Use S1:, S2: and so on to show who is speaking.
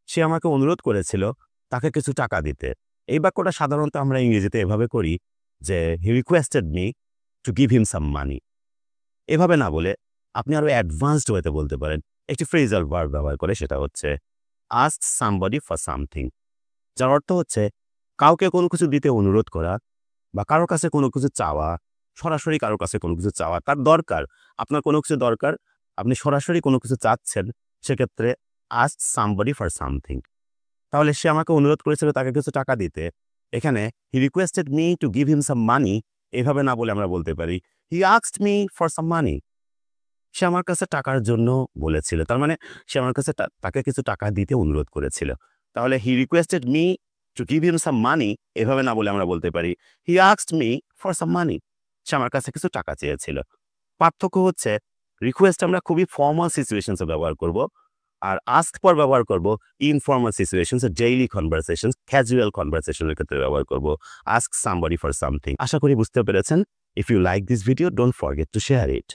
S1: সে আমাকে অনুরোধ করেছিল তাকে কিছু টাকা দিতে। এই বাক্যটা সাধারণত আমরা ইংরেজিতে এভাবে করি যে, he requested me to give him some money. এভাবে না বলে আপনি আরো অ্যাডভান্সড ওয়েতে বলতে পারেন। একটি ফ্রেজাল ভার্ব ব্যবহার করে, সেটা হচ্ছে আস্ক সামবডি ফর সামথিং, যার অর্থ হচ্ছে কাউকে কোনো কিছু দিতে অনুরোধ করা বা কারোর কাছে কোনো কিছু চাওয়া, সরাসরি কারোর কাছে কোনো কিছু চাওয়া। তার দরকার, আপনার কোনো কিছু দরকার, আপনি সরাসরি কোনো কিছু চাচ্ছেন, সেক্ষেত্রে আস্ক সামবডি ফর সামথিং। তাহলে সে আমাকে অনুরোধ করেছিল তাকে কিছু টাকা দিতে। এখানে he requested me to give him some money, এভাবে না বলে আমরা বলতে পারি he asked me for some money. সে আমার কাছে টাকার জন্য বলেছিল। তার মানে সে আমার কাছে তাকে কিছু টাকা দিতে অনুরোধ করেছিল। তাহলে he requested me to give him some money, এভাবে না বলে আমরা বলতে পারি he asked me for some money. সে আমার কাছে কিছু টাকা চেয়েছিল। পার্থক্য হচ্ছে রিকোয়েস্ট আমরা খুবই ফর্মাল সিচুয়েশনসে ব্যবহার করব, আর আস্ক ফর ব্যবহার করব informal situations, daily conversations, casual কনভারসেশনের ক্ষেত্রে ব্যবহার করব আস্ক সামবডি ফর সামথিং। আশা করি বুঝতে পেরেছেন। If you like this video, don't forget to share it.